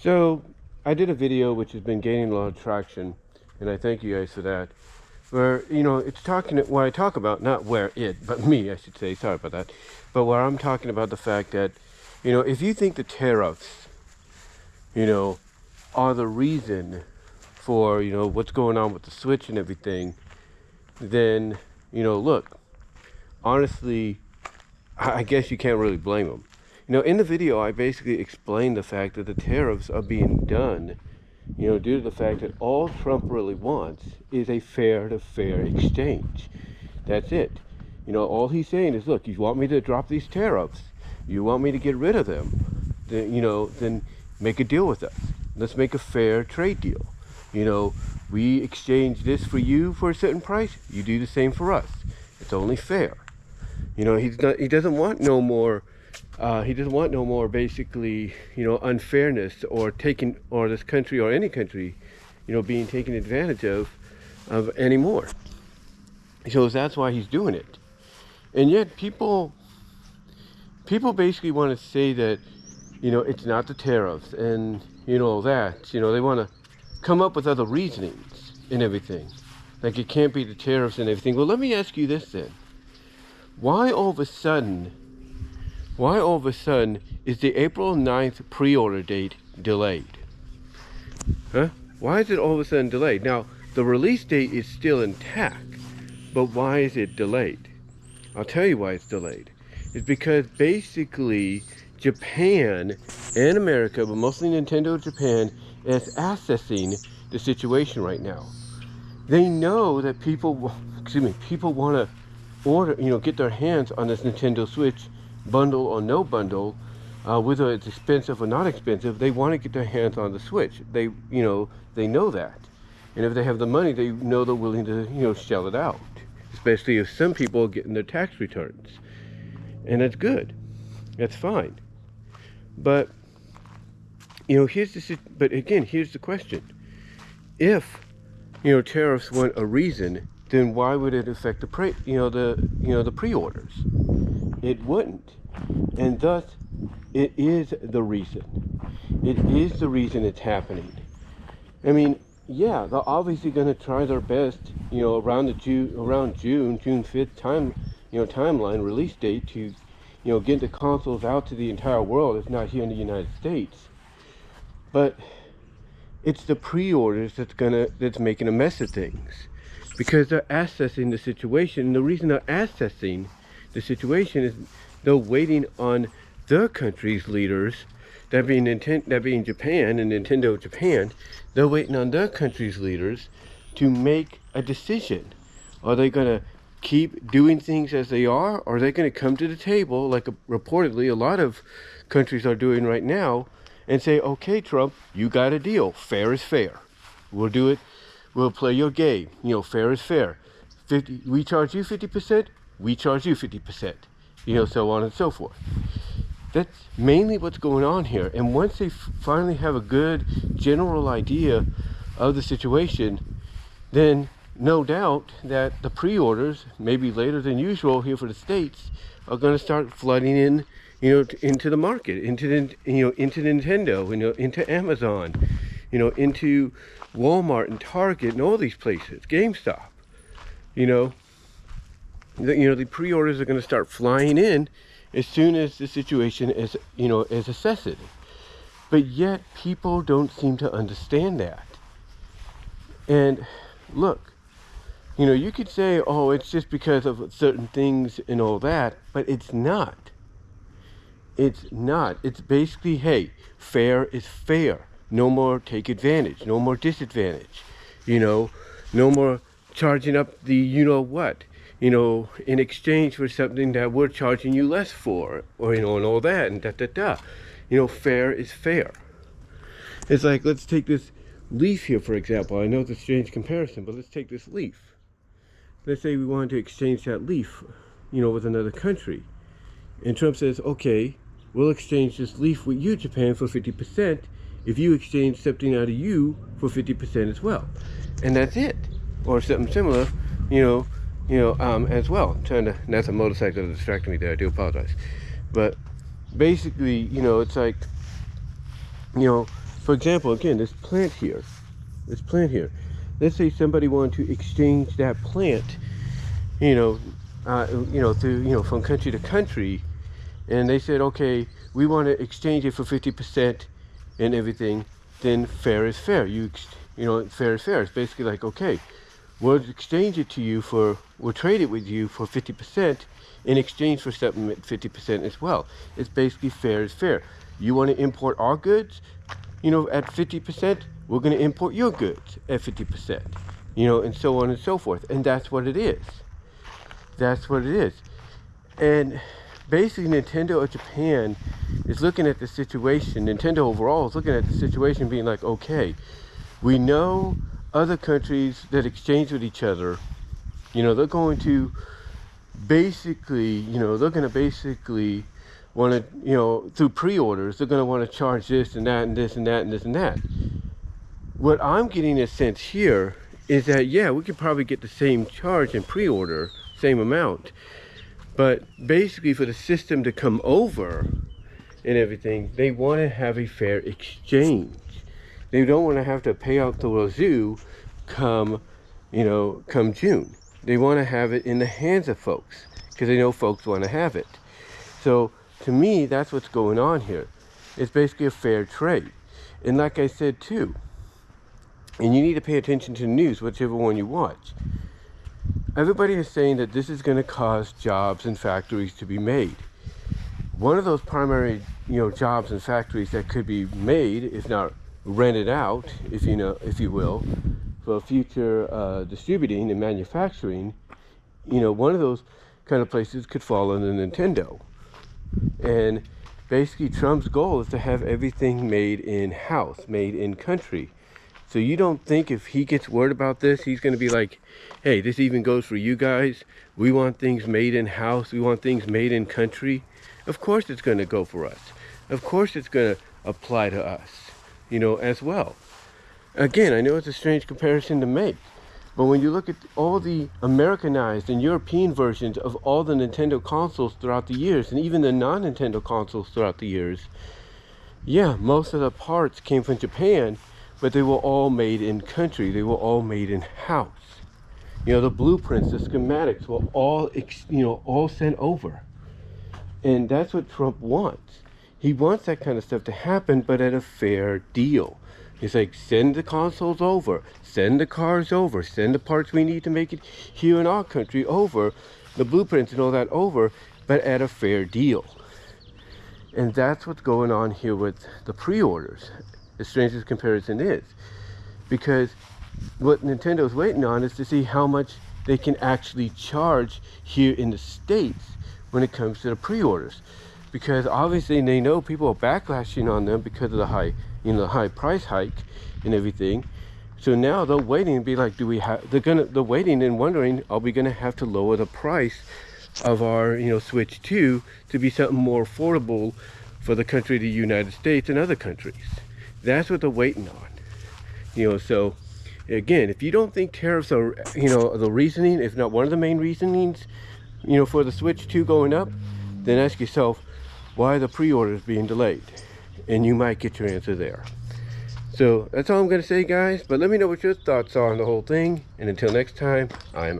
So I did a video which has been gaining a lot of traction, and I thank you guys for that. Where it's talking where I talk about not where it, but me, I should say. Sorry about that. But where I'm talking about the fact that if you think the tariffs, are the reason for what's going on with the switch and everything, then look, honestly, I guess you can't really blame them. In the video, I basically explained the fact that the tariffs are being done, due to the fact that all Trump really wants is a fair-to-fair exchange. That's it. All he's saying is, look, you want me to drop these tariffs, you want me to get rid of them, then make a deal with us. Let's make a fair trade deal. We exchange this for you for a certain price, you do the same for us. It's only fair. He doesn't want no more. He doesn't want no more, basically, unfairness or this country or any country, being taken advantage of anymore. So that's why he's doing it. And yet people basically want to say that, it's not the tariffs and, that, they want to come up with other reasonings and everything. Like it can't be the tariffs and everything. Well, let me ask you this then. Why all of a sudden is the April 9th pre-order date delayed? Huh? Why is it all of a sudden delayed? Now, the release date is still intact, but why is it delayed? I'll tell you why it's delayed. It's because basically Japan and America, but mostly Nintendo Japan, is assessing the situation right now. They know that people want to order, get their hands on this Nintendo Switch, bundle or no bundle, whether it's expensive or not expensive. They want to get their hands on the Switch. They know that, and if they have the money, they know they're willing to shell it out. Especially if some people are getting their tax returns, and that's good. That's fine. But here's the question: if tariffs weren't a reason, then why would it affect the pre-orders? It wouldn't, and thus it is the reason. It is the reason it's happening. I mean, yeah, they're obviously going to try their best, around June 5th timeline release date to, get the consoles out to the entire world, if not here in the United States. But it's the pre-orders that's making a mess of things, because they're assessing the situation. And the reason they're assessing the situation is they're waiting on their country's leaders, that being Japan and Nintendo Japan. They're waiting on their country's leaders to make a decision. Are they going to keep doing things as they are, or are they going to come to the table, like reportedly a lot of countries are doing right now, and say, okay, Trump, you got a deal. Fair is fair. We'll do it. We'll play your game. Fair is fair. We charge you 50%, we charge you 50%. So on and so forth. That's mainly what's going on here. And once they finally have a good general idea of the situation, then no doubt that the pre-orders, maybe later than usual here for the States, are going to start flooding in, into the market, into Nintendo, into Amazon, into Walmart and Target and all these places, GameStop. The pre-orders are going to start flying in as soon as the situation is assessed. But yet people don't seem to understand that. And look, you could say, oh, it's just because of certain things and all that, but it's not. It's not. It's basically, hey, fair is fair. No more take advantage. No more disadvantage. No more charging up the what. In exchange for something that we're charging you less for, or, and all that, and fair is fair. It's like, let's take this leaf here, for example. I know it's a strange comparison, but let's take this leaf. Let's say we wanted to exchange that leaf, with another country. And Trump says, okay, we'll exchange this leaf with you, Japan, for 50%, if you exchange something out of you for 50% as well. And that's it. Or something similar, as well. That's a motorcycle that distracted me there. I do apologize. But basically, it's like, for for example, again, this plant here, let's say somebody wanted to exchange that plant, through, from country to country, and they said, okay, we want to exchange it for 50% and everything, then fair is fair. Fair is fair. It's basically like, okay, we'll exchange it to you we'll trade it with you for 50% in exchange for something at 50% as well. It's basically fair is fair. You want to import our goods, at 50%, we're going to import your goods at 50%, and so on and so forth. And that's what it is. And basically, Nintendo of Japan is looking at the situation. Nintendo overall is looking at the situation being like, okay, we know other countries that exchange with each other, they're going to basically, want to, through pre-orders, they're going to want to charge this and that and this and that and this and that. What I'm getting a sense here is that, yeah, we could probably get the same charge in pre-order, same amount, but basically for the system to come over and everything, they want to have a fair exchange. They don't want to have to pay out the wazoo come June. They want to have it in the hands of folks because they know folks want to have it. So to me, that's what's going on here. It's basically a fair trade. And like I said too, and you need to pay attention to the news, whichever one you watch. Everybody is saying that this is going to cause jobs and factories to be made. One of those primary, jobs and factories that could be made, if not rented out, if you will, for future distributing and manufacturing, one of those kind of places could fall under Nintendo. And basically Trump's goal is to have everything made in-house, made in country. So you don't think if he gets word about this, he's going to be like, hey, this even goes for you guys. We want things made in-house. We want things made in country. Of course it's going to go for us. Of course it's going to apply to us, as well. Again, I know it's a strange comparison to make, but when you look at all the Americanized and European versions of all the Nintendo consoles throughout the years, and even the non-Nintendo consoles throughout the years, yeah, most of the parts came from Japan, but they were all made in country. They were all made in house. The blueprints, the schematics were all sent over. And that's what Trump wants. He wants that kind of stuff to happen, but at a fair deal. He's like, send the consoles over, send the cars over, send the parts we need to make it here in our country over, the blueprints and all that over, but at a fair deal. And that's what's going on here with the pre-orders, as strange as comparison is. Because what Nintendo's waiting on is to see how much they can actually charge here in the States when it comes to the pre-orders. Because obviously they know people are backlashing on them because of the high price hike and everything. So now they're waiting and be like, they're waiting and wondering, are we gonna have to lower the price of our Switch 2 to be something more affordable for the country of the United States and other countries? That's what they're waiting on. So again, if you don't think tariffs are the reasoning, if not one of the main reasonings, for the Switch 2 going up, then ask yourself, why are the pre-orders being delayed? And you might get your answer there. So that's all I'm going to say, guys. But let me know what your thoughts are on the whole thing. And until next time, I'm out.